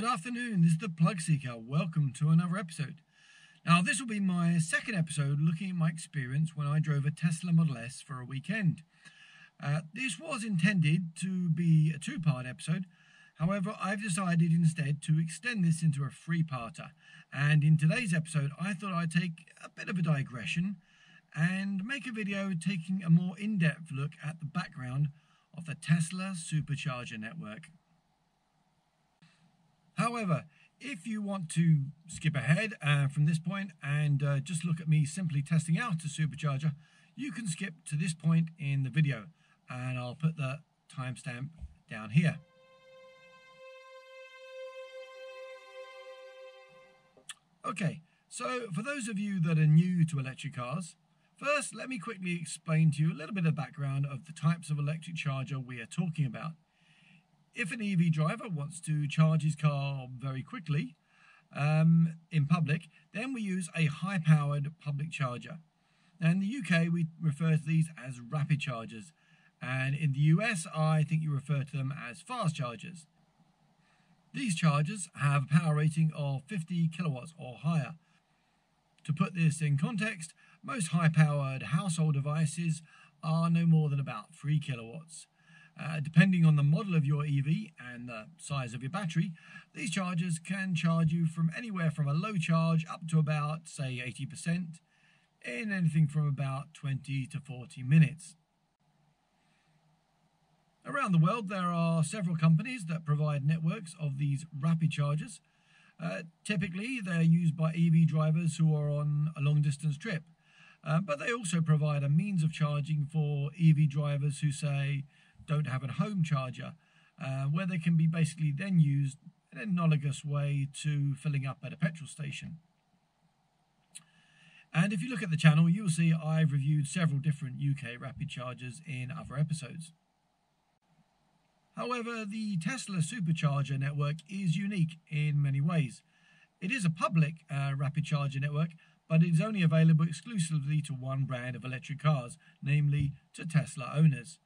afternoon, this is the PlugSeeker. Welcome to another episode. Now, this will be my second episode looking at my experience when I drove a Tesla Model S for a weekend. This was intended to be a two-part episode. However, I've decided instead to extend this into a three-parter. And in today's episode, I thought I'd take a bit of a digression and make a video taking a more in-depth look at the background of the Tesla Supercharger network. However, if you want to skip ahead from this point and just look at me simply testing out a supercharger, you can skip to this point in the video, and I'll put the timestamp down here. Okay, so for those of you that are new to electric cars, first let me quickly explain to you a little bit of background of the types of electric charger we are talking about. If an EV driver wants to charge his car very quickly in public, then we use a high-powered public charger. Now in the UK, we refer to these as rapid chargers, and in the US, I think you refer to them as fast chargers. These chargers have a power rating of 50 kilowatts or higher. To put this in context, most high-powered household devices are no more than about 3 kilowatts. Depending on the model of your EV and the size of your battery, these chargers can charge you from anywhere from a low charge up to about, say, 80% in anything from about 20 to 40 minutes. Around the world, there are several companies that provide networks of these rapid chargers. Typically, they're used by EV drivers who are on a long-distance trip, but they also provide a means of charging for EV drivers who, say, don't have a home charger, where they can be basically then used in an analogous way to filling up at a petrol station. And if you look at the channel, you'll see I've reviewed several different UK rapid chargers in other episodes. However, the Tesla Supercharger network is unique in many ways. It is a public rapid charger network, but it is only available exclusively to one brand of electric cars, namely to Tesla owners.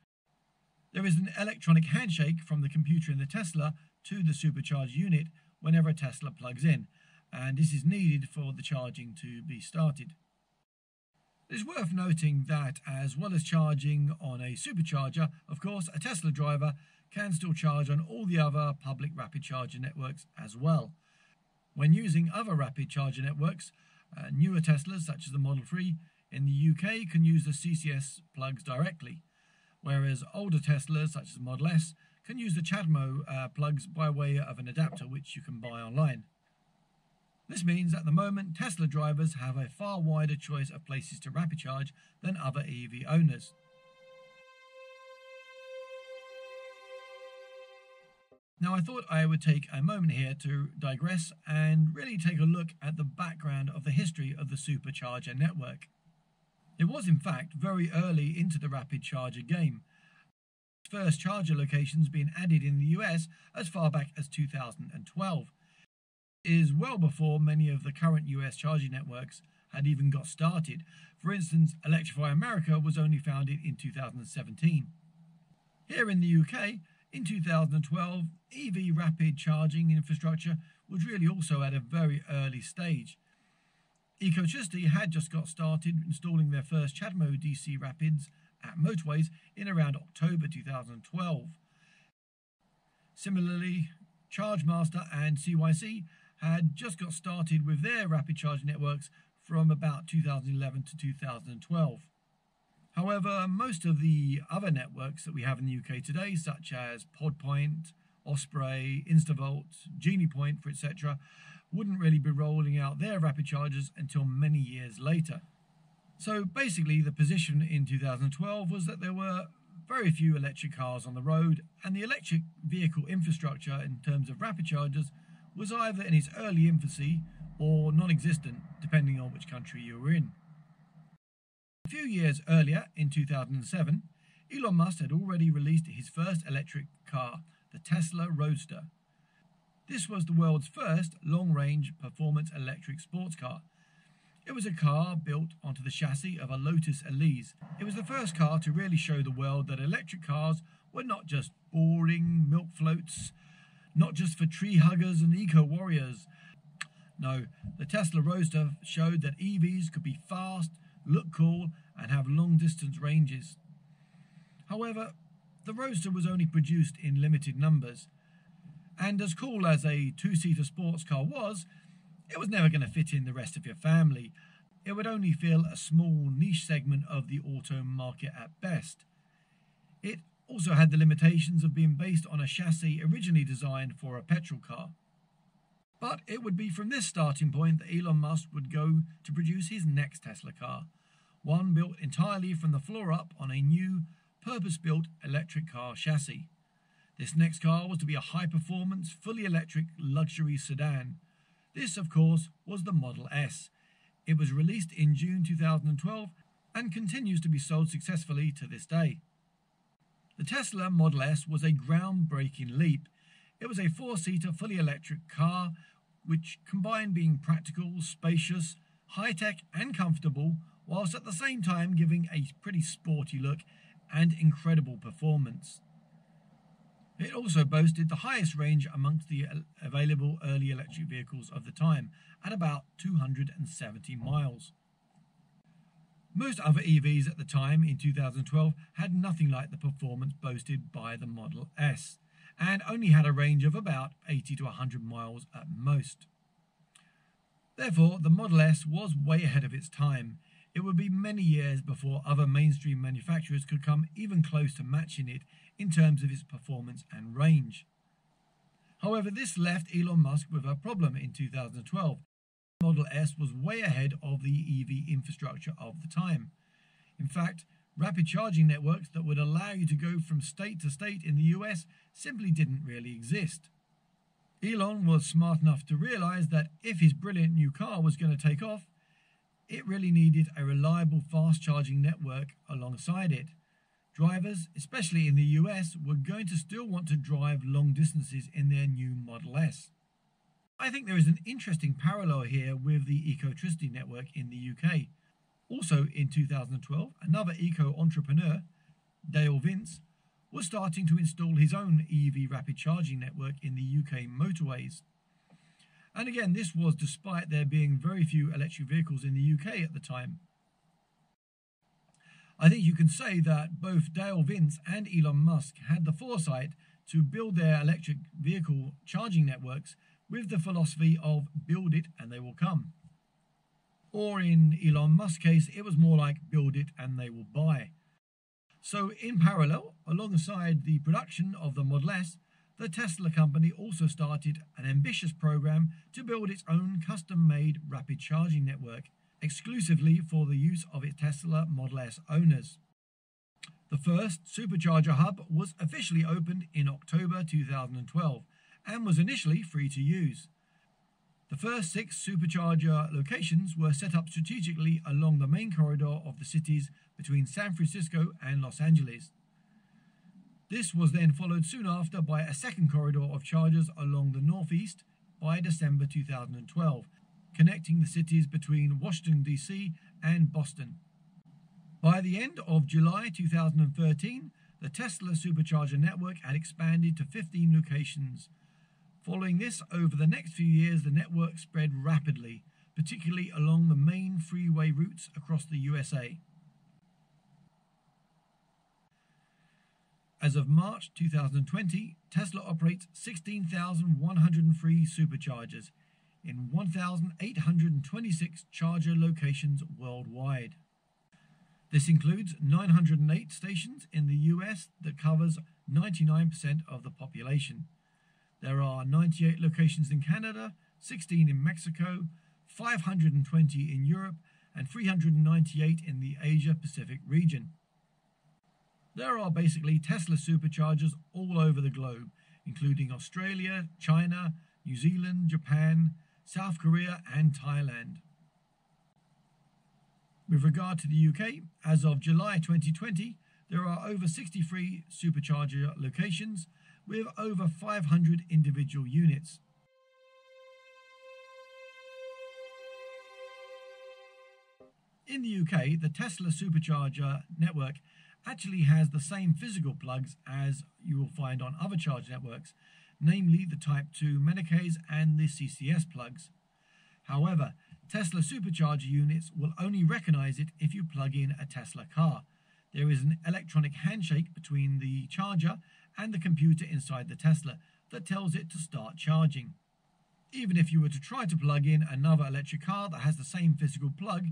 There is an electronic handshake from the computer in the Tesla to the supercharger unit whenever a Tesla plugs in, and this is needed for the charging to be started. It is worth noting that as well as charging on a supercharger, of course, a Tesla driver can still charge on all the other public rapid charger networks as well. When using other rapid charger networks, newer Teslas such as the Model 3 in the UK can use the CCS plugs directly, whereas older Teslas, such as the Model S, can use the CHAdeMO plugs by way of an adapter which you can buy online. This means at the moment Tesla drivers have a far wider choice of places to rapid charge than other EV owners. Now, I thought I would take a moment here to digress and really take a look at the background of the history of the supercharger network. It was, in fact, very early into the rapid charger game. First charger locations being added in the US as far back as 2012. It is well before many of the current US charging networks had even got started. For instance, Electrify America was only founded in 2017. Here in the UK, in 2012, EV rapid charging infrastructure was really also at a very early stage. Ecotricity had just got started installing their first CHAdeMO DC rapids at motorways in around October 2012. Similarly, ChargeMaster and CYC had just got started with their rapid charging networks from about 2011 to 2012. However, most of the other networks that we have in the UK today, such as PodPoint, Osprey, Instavolt, GeniePoint, etc., wouldn't really be rolling out their rapid chargers until many years later. So basically the position in 2012 was that there were very few electric cars on the road, and the electric vehicle infrastructure in terms of rapid chargers was either in its early infancy or non-existent, depending on which country you were in. A few years earlier, in 2007, Elon Musk had already released his first electric car, the Tesla Roadster. This was the world's first long-range performance electric sports car. It was a car built onto the chassis of a Lotus Elise. It was the first car to really show the world that electric cars were not just boring milk floats, not just for tree huggers and eco-warriors. No, the Tesla Roadster showed that EVs could be fast, look cool, and have long-distance ranges. However, the Roadster was only produced in limited numbers, and as cool as a two-seater sports car was, it was never going to fit in the rest of your family. It would only fill a small niche segment of the auto market at best. It also had the limitations of being based on a chassis originally designed for a petrol car. But it would be from this starting point that Elon Musk would go to produce his next Tesla car, one built entirely from the floor up on a new, purpose-built electric car chassis. This next car was to be a high-performance, fully electric luxury sedan. This, of course, was the Model S. It was released in June 2012 and continues to be sold successfully to this day. The Tesla Model S was a groundbreaking leap. It was a four-seater fully electric car which combined being practical, spacious, high-tech and comfortable, whilst at the same time giving a pretty sporty look and incredible performance. It also boasted the highest range amongst the available early electric vehicles of the time, at about 270 miles. Most other EVs at the time, in 2012, had nothing like the performance boasted by the Model S, and only had a range of about 80 to 100 miles at most. Therefore, the Model S was way ahead of its time. It would be many years before other mainstream manufacturers could come even close to matching it in terms of its performance and range. However, this left Elon Musk with a problem in 2012. The Model S was way ahead of the EV infrastructure of the time. In fact, rapid charging networks that would allow you to go from state to state in the US simply didn't really exist. Elon was smart enough to realize that if his brilliant new car was going to take off, it really needed a reliable fast charging network alongside it. Drivers, especially in the US, were going to still want to drive long distances in their new Model S. I think there is an interesting parallel here with the Ecotricity network in the UK. Also in 2012, another eco-entrepreneur, Dale Vince, was starting to install his own EV rapid charging network in the UK motorways. And again, this was despite there being very few electric vehicles in the UK at the time. I think you can say that both Dale Vince and Elon Musk had the foresight to build their electric vehicle charging networks with the philosophy of build it and they will come. Or in Elon Musk's case, it was more like build it and they will buy. So in parallel, alongside the production of the Model S, the Tesla company also started an ambitious program to build its own custom-made rapid charging network, exclusively for the use of its Tesla Model S owners. The first Supercharger hub was officially opened in October 2012 and was initially free to use. The first 6 Supercharger locations were set up strategically along the main corridor of the cities between San Francisco and Los Angeles. This was then followed soon after by a second corridor of chargers along the northeast by December 2012, connecting the cities between Washington, D.C. and Boston. By the end of July 2013, the Tesla Supercharger network had expanded to 15 locations. Following this, over the next few years, the network spread rapidly, particularly along the main freeway routes across the USA. As of March 2020, Tesla operates 16,103 Superchargers in 1,826 charger locations worldwide. This includes 908 stations in the US that covers 99% of the population. There are 98 locations in Canada, 16 in Mexico, 520 in Europe, and 398 in the Asia-Pacific region. There are basically Tesla Superchargers all over the globe, including Australia, China, New Zealand, Japan, South Korea, and Thailand. With regard to the UK, as of July 2020, there are over 63 Supercharger locations with over 500 individual units. In the UK, the Tesla Supercharger network actually has the same physical plugs as you will find on other charge networks, namely the Type 2 Menike's and the CCS plugs. However, Tesla Supercharger units will only recognize it if you plug in a Tesla car. There is an electronic handshake between the charger and the computer inside the Tesla that tells it to start charging. Even if you were to try to plug in another electric car that has the same physical plug,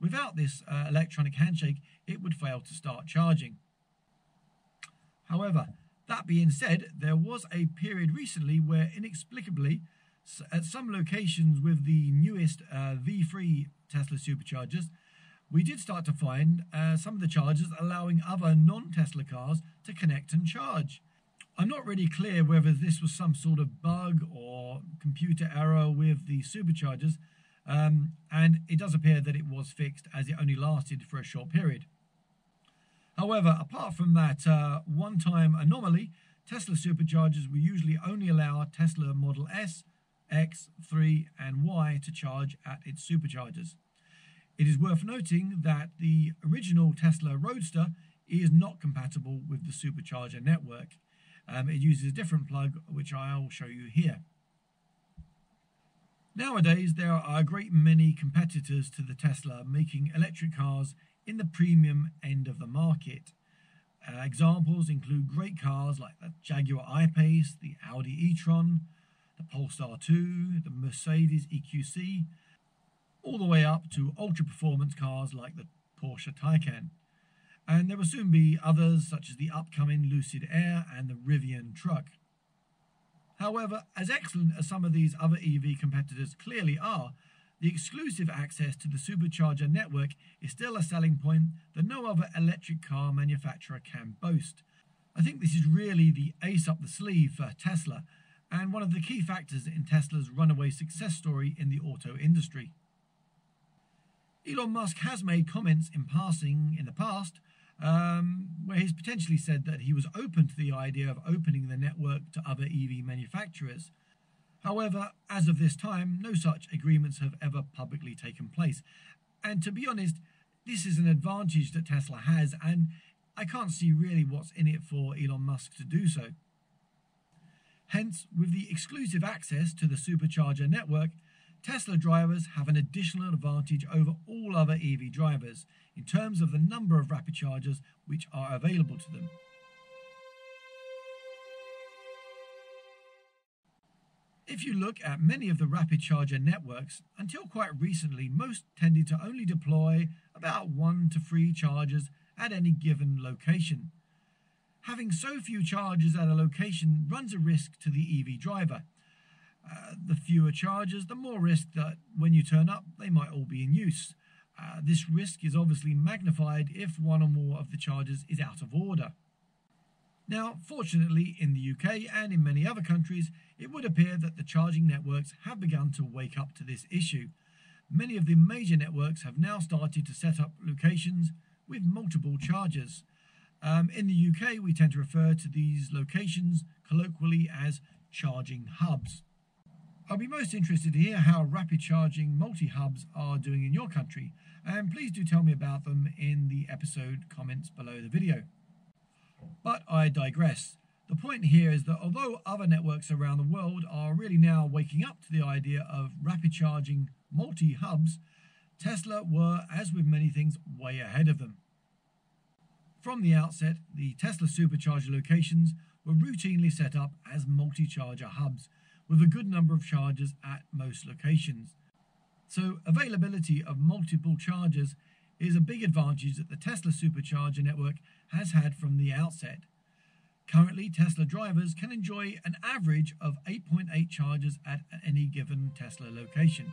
without this electronic handshake, it would fail to start charging. However, that being said, there was a period recently where inexplicably, at some locations with the newest V3 Tesla Superchargers, we did start to find some of the chargers allowing other non-Tesla cars to connect and charge. I'm not really clear whether this was some sort of bug or computer error with the Superchargers, and it does appear that it was fixed as it only lasted for a short period. However, apart from that one-time anomaly, Tesla Superchargers will usually only allow Tesla Model S, X, 3 and Y to charge at its Superchargers. It is worth noting that the original Tesla Roadster is not compatible with the Supercharger network. It uses a different plug, which I'll show you here. Nowadays, there are a great many competitors to the Tesla making electric cars in the premium end of the market. Examples include great cars like the Jaguar I-Pace, the Audi e-tron, the Polestar 2, the Mercedes EQC, all the way up to ultra-performance cars like the Porsche Taycan. And there will soon be others such as the upcoming Lucid Air and the Rivian truck. However, as excellent as some of these other EV competitors clearly are, the exclusive access to the Supercharger network is still a selling point that no other electric car manufacturer can boast. I think this is really the ace up the sleeve for Tesla, and one of the key factors in Tesla's runaway success story in the auto industry. Elon Musk has made comments in passing in the past where he's potentially said that he was open to the idea of opening the network to other EV manufacturers. However, as of this time, no such agreements have ever publicly taken place. And to be honest, this is an advantage that Tesla has, and I can't see really what's in it for Elon Musk to do so. Hence, with the exclusive access to the Supercharger network, Tesla drivers have an additional advantage over all other EV drivers in terms of the number of rapid chargers which are available to them. If you look at many of the rapid charger networks, until quite recently most tended to only deploy about 1 to 3 chargers at any given location. Having so few chargers at a location runs a risk to the EV driver. The fewer chargers, the more risk that when you turn up, they might all be in use. This risk is obviously magnified if one or more of the chargers is out of order. Now, fortunately, in the UK and in many other countries, it would appear that the charging networks have begun to wake up to this issue. Many of the major networks have now started to set up locations with multiple chargers. In the UK, we tend to refer to these locations colloquially as charging hubs. I'll be most interested to hear how rapid charging multi-hubs are doing in your country, and please do tell me about them in the episode comments below the video. But I digress. The point here is that although other networks around the world are really now waking up to the idea of rapid charging multi-hubs, Tesla were, as with many things, way ahead of them. From the outset, the Tesla Supercharger locations were routinely set up as multi-charger hubs, with a good number of chargers at most locations. So availability of multiple chargers is a big advantage that the Tesla Supercharger network has had from the outset. Currently, Tesla drivers can enjoy an average of 8.8 chargers at any given Tesla location.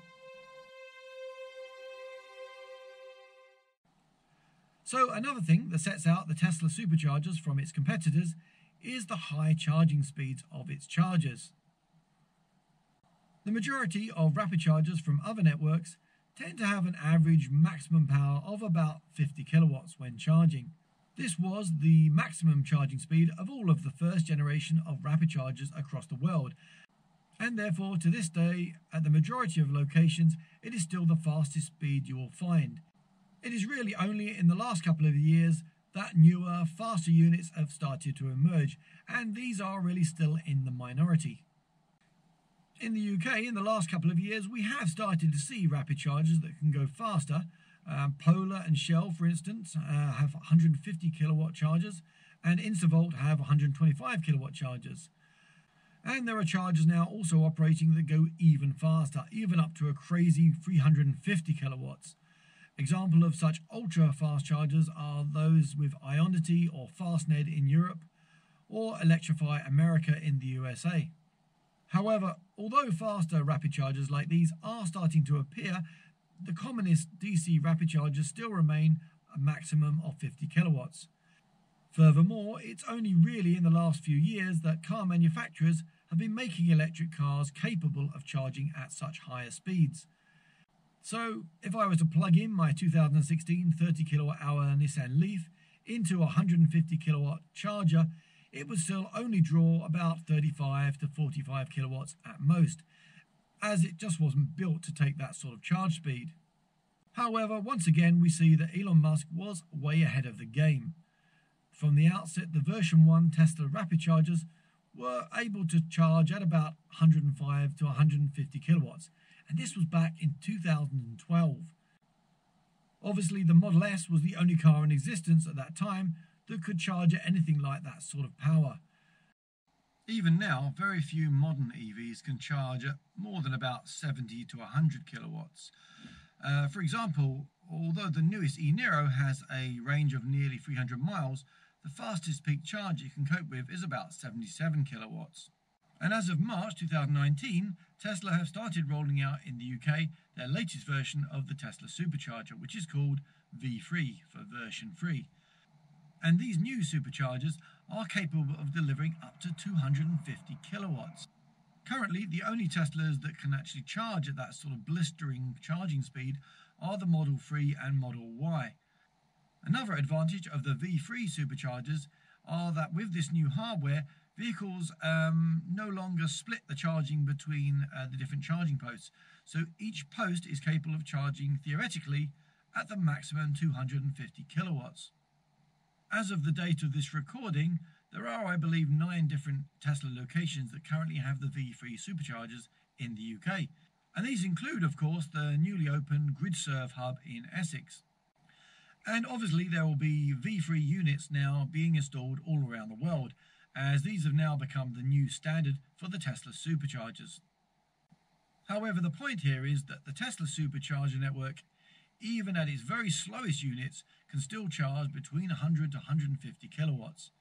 So another thing that sets out the Tesla Superchargers from its competitors is the high charging speeds of its chargers. The majority of rapid chargers from other networks tend to have an average maximum power of about 50 kilowatts when charging. This was the maximum charging speed of all of the first generation of rapid chargers across the world, and therefore to this day, at the majority of locations, it is still the fastest speed you will find. It is really only in the last couple of years that newer, faster units have started to emerge, and these are really still in the minority. In the UK, in the last couple of years, we have started to see rapid chargers that can go faster. Polar and Shell, for instance, have 150 kilowatt chargers, and Instavolt have 125 kilowatt chargers. And there are chargers now also operating that go even faster, even up to a crazy 350 kilowatts. Example of such ultra-fast chargers are those with Ionity or FastNed in Europe, or Electrify America in the USA. However, although faster rapid chargers like these are starting to appear, the commonest DC rapid chargers still remain a maximum of 50 kilowatts. Furthermore, it's only really in the last few years that car manufacturers have been making electric cars capable of charging at such higher speeds. So, if I was to plug in my 2016 30 kilowatt hour Nissan Leaf into a 150 kilowatt charger, it would still only draw about 35 to 45 kilowatts at most, as it just wasn't built to take that sort of charge speed. However, once again we see that Elon Musk was way ahead of the game. From the outset, the version 1 Tesla rapid chargers were able to charge at about 105 to 150 kilowatts, and this was back in 2012. Obviously, the Model S was the only car in existence at that time that could charge at anything like that sort of power. Even now, very few modern EVs can charge at more than about 70 to 100 kilowatts. For example, although the newest e-Niro has a range of nearly 300 miles, the fastest peak charge it can cope with is about 77 kilowatts. And as of March 2019, Tesla have started rolling out in the UK their latest version of the Tesla Supercharger, which is called V3 for version 3. And these new superchargers are capable of delivering up to 250 kilowatts. Currently, the only Teslas that can actually charge at that sort of blistering charging speed are the Model 3 and Model Y. Another advantage of the V3 superchargers are that with this new hardware, vehicles no longer split the charging between the different charging posts. So each post is capable of charging theoretically at the maximum 250 kilowatts. As of the date of this recording, there are, I believe, 9 different Tesla locations that currently have the V3 superchargers in the UK. And these include, of course, the newly opened GridServe hub in Essex. And obviously there will be V3 units now being installed all around the world, as these have now become the new standard for the Tesla superchargers. However, the point here is that the Tesla supercharger network, even at its very slowest units, can still charge between 100 to 150 kilowatts.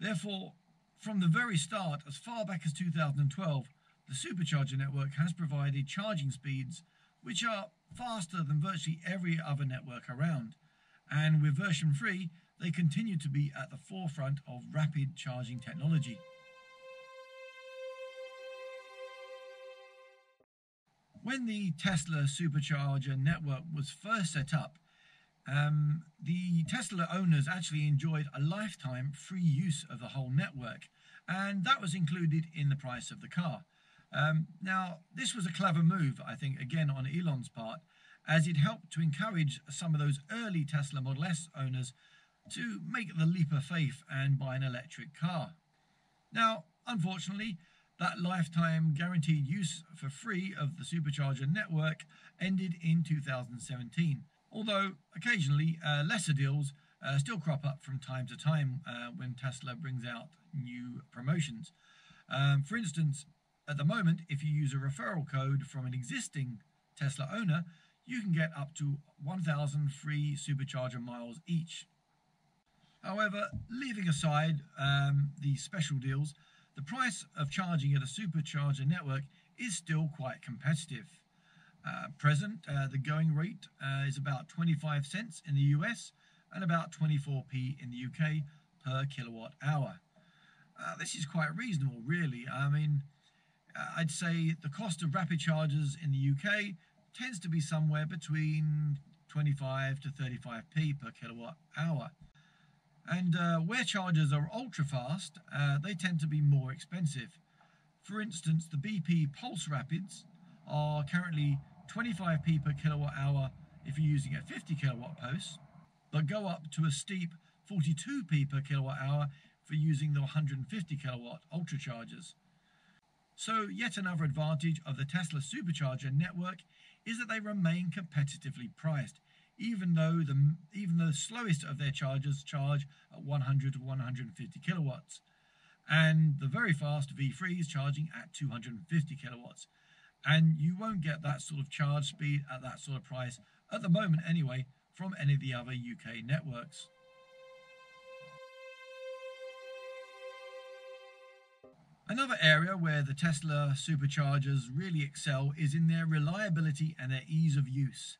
Therefore, from the very start, as far back as 2012, the supercharger network has provided charging speeds which are faster than virtually every other network around. And with version 3, they continue to be at the forefront of rapid charging technology. When the Tesla Supercharger network was first set up, the Tesla owners actually enjoyed a lifetime free use of the whole network, and that was included in the price of the car. Now, this was a clever move, I think, again on Elon's part, as it helped to encourage some of those early Tesla Model S owners to make the leap of faith and buy an electric car. Now, unfortunately, that lifetime guaranteed use for free of the Supercharger network ended in 2017, although occasionally lesser deals still crop up from time to time when Tesla brings out new promotions. For instance, at the moment, if you use a referral code from an existing Tesla owner, you can get up to 1,000 free Supercharger miles each. However, leaving aside these special deals, the price of charging at a Supercharger network is still quite competitive. Present, the going rate is about 25 cents in the US and about 24p in the UK per kilowatt hour. This is quite reasonable, really. I mean, I'd say the cost of rapid chargers in the UK tends to be somewhere between 25 to 35p per kilowatt hour. And where chargers are ultra fast, they tend to be more expensive. For instance, the BP Pulse Rapids are currently 25p per kilowatt hour if you're using a 50 kilowatt post, but go up to a steep 42p per kilowatt hour for using the 150 kilowatt ultrachargers. So yet another advantage of the Tesla Supercharger network is that they remain competitively priced, even though the slowest of their chargers charge at 100 to 150 kilowatts, and the very fast V3s charging at 250 kilowatts. And you won't get that sort of charge speed at that sort of price, at the moment anyway, from any of the other UK networks. Another area where the Tesla Superchargers really excel is in their reliability and their ease of use.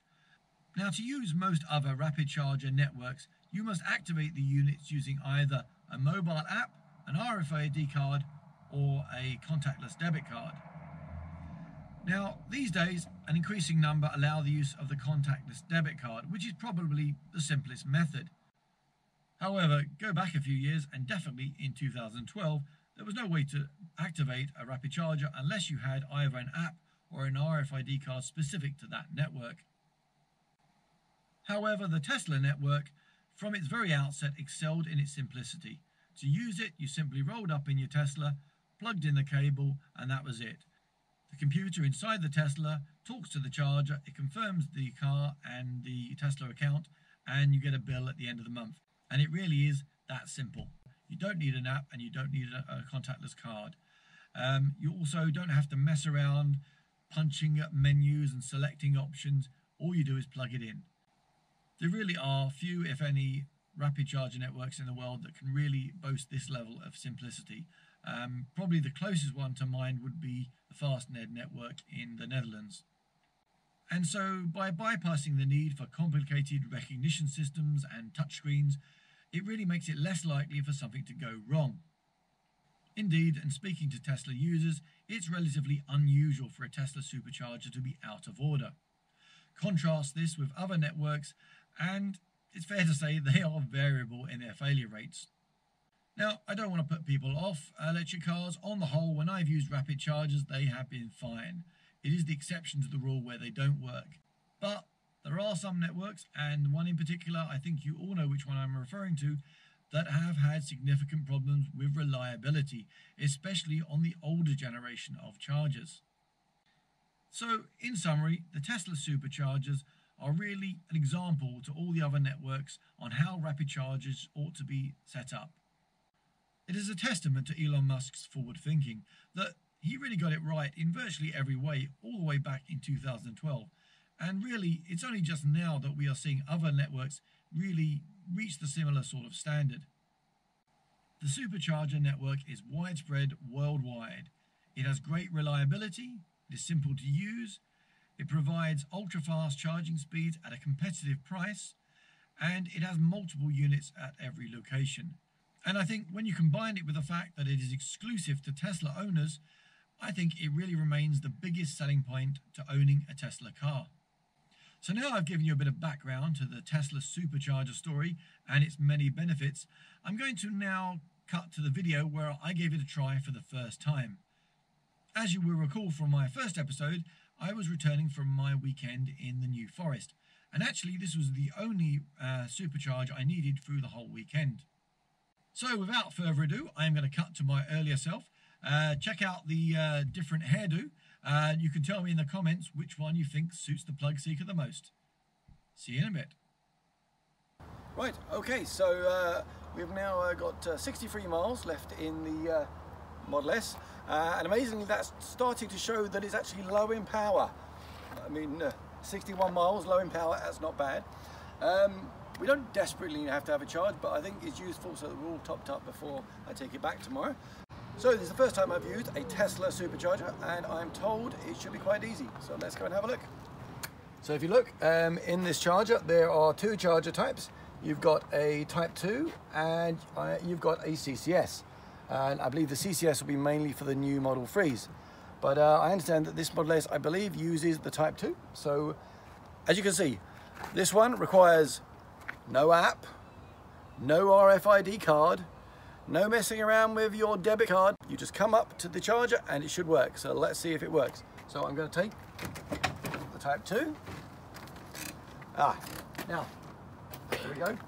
Now, to use most other rapid charger networks, you must activate the units using either a mobile app, an RFID card, or a contactless debit card. Now, these days, an increasing number allow the use of the contactless debit card, which is probably the simplest method. However, go back a few years, and definitely in 2012, there was no way to activate a rapid charger unless you had either an app or an RFID card specific to that network. However, the Tesla network, from its very outset, excelled in its simplicity. To use it, you simply rolled up in your Tesla, plugged in the cable, and that was it. The computer inside the Tesla talks to the charger, it confirms the car and the Tesla account, and you get a bill at the end of the month. And it really is that simple. You don't need an app and you don't need a contactless card. You also don't have to mess around punching up menus and selecting options. All you do is plug it in. There really are few, if any, rapid charger networks in the world that can really boast this level of simplicity. Probably the closest one to mind would be the Fastned network in the Netherlands. And so by bypassing the need for complicated recognition systems and touchscreens, it really makes it less likely for something to go wrong. Indeed, and speaking to Tesla users, it's relatively unusual for a Tesla Supercharger to be out of order. Contrast this with other networks, and it's fair to say they are variable in their failure rates. Now, I don't want to put people off electric cars. On the whole, when I've used rapid chargers, they have been fine. It is the exception to the rule where they don't work. But there are some networks, and one in particular, I think you all know which one I'm referring to, that have had significant problems with reliability, especially on the older generation of chargers. So, in summary, the Tesla Superchargers are really an example to all the other networks on how rapid chargers ought to be set up. It is a testament to Elon Musk's forward thinking that he really got it right in virtually every way, all the way back in 2012. And really, it's only just now that we are seeing other networks really reach the similar sort of standard. The Supercharger network is widespread worldwide. It has great reliability, it is simple to use, it provides ultra-fast charging speeds at a competitive price, and it has multiple units at every location. And I think when you combine it with the fact that it is exclusive to Tesla owners, I think it really remains the biggest selling point to owning a Tesla car. So now I've given you a bit of background to the Tesla Supercharger story and its many benefits, I'm going to now cut to the video where I gave it a try for the first time. As you will recall from my first episode, I was returning from my weekend in the New Forest, and actually this was the only supercharger I needed through the whole weekend. So without further ado, I'm going to cut to my earlier self. Check out the different hairdo. You can tell me in the comments which one you think suits the PlugSeeker the most. See you in a bit. Right, okay, so we've now got 63 miles left in the Model S, and amazingly that's starting to show that it's actually low in power. I mean, 61 miles low in power, that's not bad. We don't desperately have to have a charge, but I think it's useful so that we're all topped up before I take it back tomorrow. So this is the first time I've used a Tesla Supercharger, and I'm told it should be quite easy. So let's go and have a look. So if you look in this charger, there are two charger types. You've got a Type 2 and you've got a CCS. And I believe the CCS will be mainly for the new Model 3s. But I understand that this Model S, I believe, uses the Type 2. So as you can see, this one requires no app, no RFID card, no messing around with your debit card. You just come up to the charger and it should work. So let's see if it works. So I'm going to take the Type 2. Now, there we go.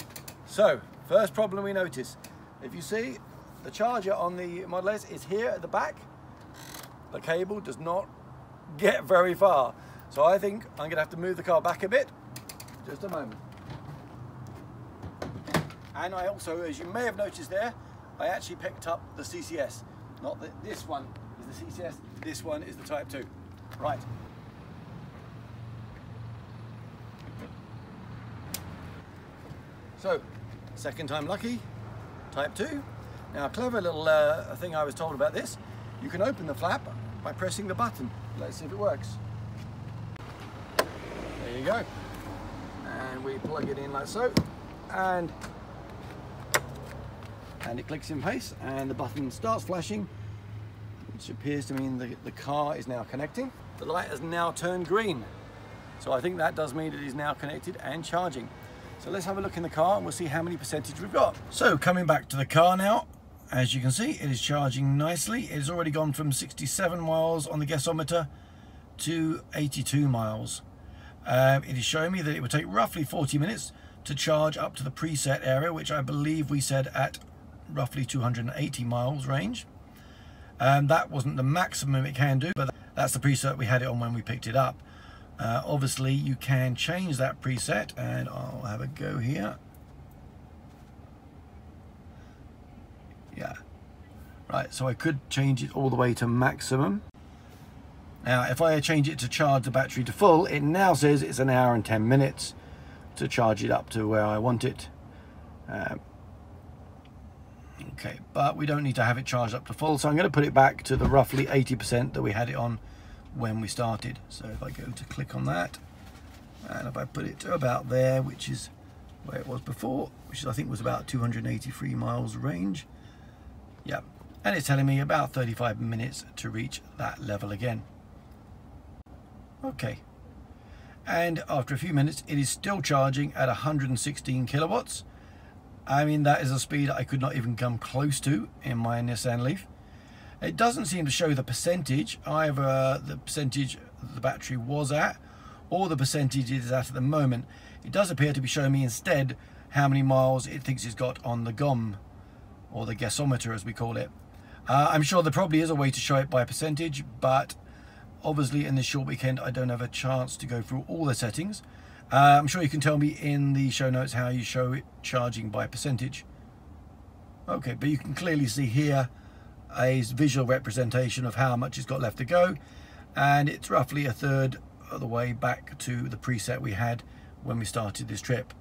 So, first problem we notice, if you see, the charger on the Model S is here at the back. The cable does not get very far. So I think I'm gonna have to move the car back a bit. Just a moment. And I also, as you may have noticed there, I actually picked up the CCS. Not that this one is the CCS, this one is the Type 2. Right. So, second time lucky, Type 2. Now, a clever little thing I was told about this, you can open the flap by pressing the button. Let's see if it works. There you go. And we plug it in like so, and it clicks in place, and the button starts flashing, which appears to mean the car is now connecting. The light has now turned green. So I think that does mean it is now connected and charging. So let's have a look in the car and we'll see how many percentage we've got. So coming back to the car now, as you can see, it is charging nicely. It has already gone from 67 miles on the gasometer to 82 miles. It is showing me that it would take roughly 40 minutes to charge up to the preset area, which I believe we said at roughly 280 miles range. That wasn't the maximum it can do, but that's the preset we had it on when we picked it up. Obviously you can change that preset, and I'll have a go here. Yeah, right, so I could change it all the way to maximum. Now if I change it to charge the battery to full, it now says it's an hour and 10 minutes to charge it up to where I want it. Okay, but we don't need to have it charged up to full, so I'm going to put it back to the roughly 80% that we had it on when we started. So if I go to click on that, and if I put it to about there, which is where it was before, which I think was about 283 miles range. Yeah, and it's telling me about 35 minutes to reach that level again. Okay, and after a few minutes it is still charging at 116 kilowatts. I mean, that is a speed I could not even come close to in my Nissan Leaf. It doesn't seem to show the percentage, either the percentage the battery was at or the percentage it is at the moment. It does appear to be showing me instead how many miles it thinks it's got on the GOM, or the gasometer as we call it. I'm sure there probably is a way to show it by percentage, but obviously in this short weekend I don't have a chance to go through all the settings. I'm sure you can tell me in the show notes how you show it charging by percentage. Okay, but you can clearly see here a visual representation of how much it's got left to go, and it's roughly a third of the way back to the preset we had when we started this trip.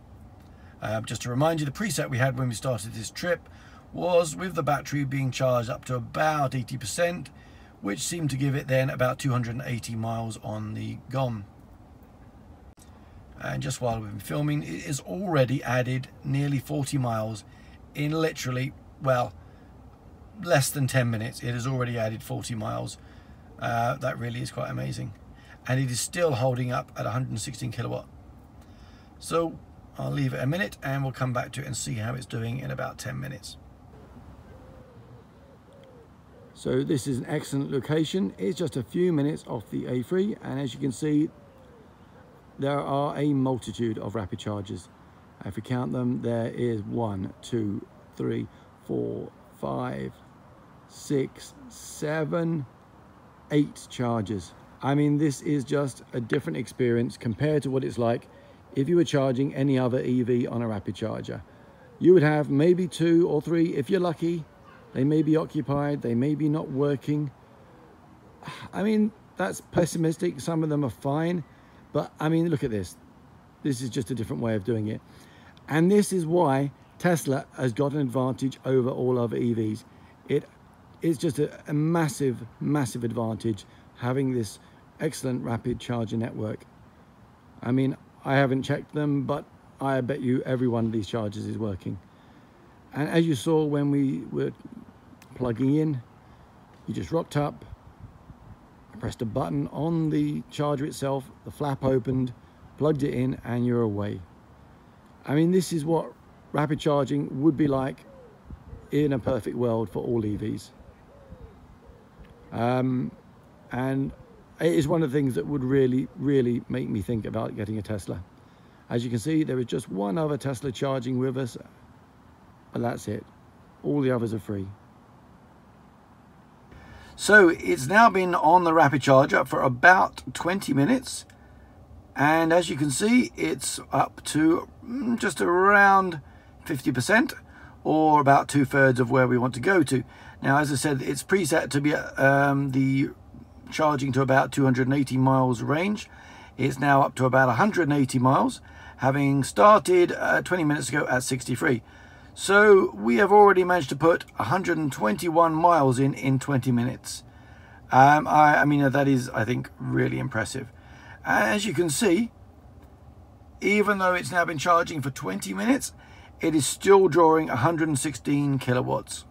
Just to remind you, the preset we had when we started this trip was with the battery being charged up to about 80%, which seemed to give it then about 280 miles on the GOM. And just while we've been filming, it has already added nearly 40 miles in literally, well, less than 10 minutes. It has already added 40 miles. That really is quite amazing. And it is still holding up at 116 kilowatt. So I'll leave it a minute and we'll come back to it and see how it's doing in about 10 minutes. So this is an excellent location. It's just a few minutes off the A3, and as you can see, there are a multitude of rapid chargers. If we count them, there is 1, 2, 3, 4, 5, 6, 7, 8 chargers. I mean, this is just a different experience compared to what it's like if you were charging any other EV on a rapid charger. You would have maybe 2 or 3 if you're lucky. They may be occupied, they may be not working. I mean, that's pessimistic. Some of them are fine, but I mean, look at this. This is just a different way of doing it. And this is why Tesla has got an advantage over all other EVs. It is just a massive, massive advantage having this excellent rapid charger network. I mean, I haven't checked them, but I bet you every one of these chargers is working. And as you saw when we were plugging in, you just rocked up, pressed a button on the charger itself, the flap opened, plugged it in, and you're away. I mean, this is what rapid charging would be like in a perfect world for all EVs. And it is one of the things that would really, really make me think about getting a Tesla. As you can see, there is just one other Tesla charging with us, but that's it. All the others are free. So it's now been on the rapid charger for about 20 minutes. And as you can see, it's up to just around 50%, or about 2/3 of where we want to go to. Now, as I said, it's preset to be the charging to about 280 miles range. It's now up to about 180 miles, having started 20 minutes ago at 63. So we have already managed to put 121 miles in 20 minutes. I mean, that is, I think, really impressive. As you can see, even though it's now been charging for 20 minutes, it is still drawing 116 kilowatts.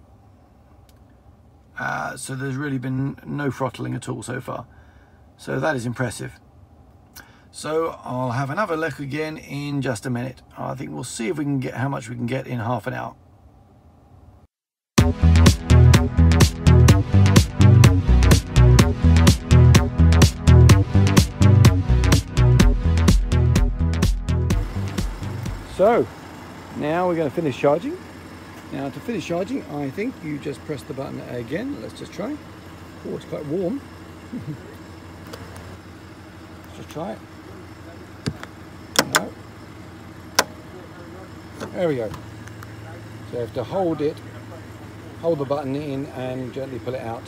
So there's really been no throttling at all so far. So that is impressive. So I'll have another look again in just a minute. I think we'll see if we can get how much we can get in half an hour. So now we're going to finish charging. Now to finish charging, I think you just press the button again. Let's just try. Oh, it's quite warm. Let's just try it. No. There we go. So you have to hold the button in and gently pull it out.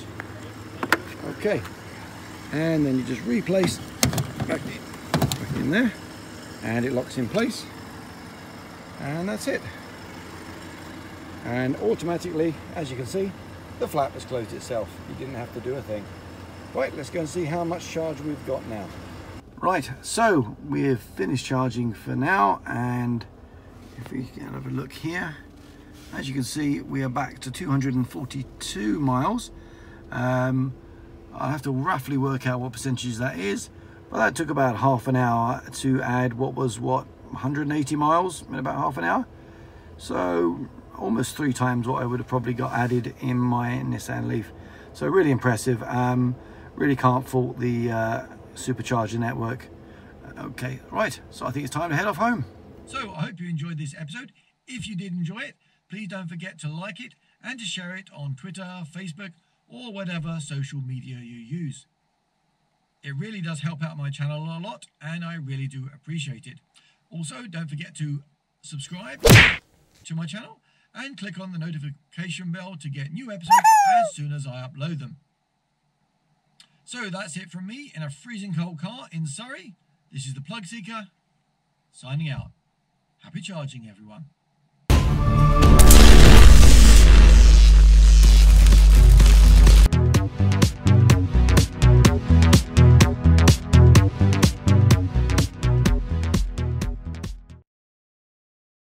Okay. And then you just replace back in there, and it locks in place. And that's it. And automatically, as you can see, the flap has closed itself. You didn't have to do a thing. Right, let's go and see how much charge we've got now. Right, so we've finished charging for now, and if we can have a look here, as you can see, we are back to 242 miles. I'll have to roughly work out what percentage that is, but that took about half an hour to add 180 miles in about half an hour. So almost 3 times what I would have probably got added in my Nissan Leaf. So really impressive. Really can't fault the Supercharger network. Okay, right, so I think it's time to head off home. So I hope you enjoyed this episode. If you did enjoy it, please don't forget to like it and to share it on Twitter, Facebook, or whatever social media you use. It really does help out my channel a lot, and I really do appreciate it. Also, don't forget to subscribe to my channel and click on the notification bell to get new episodes as soon as I upload them. So that's it from me in a freezing cold car in Surrey. This is the PlugSeeker, signing out. Happy charging, everyone.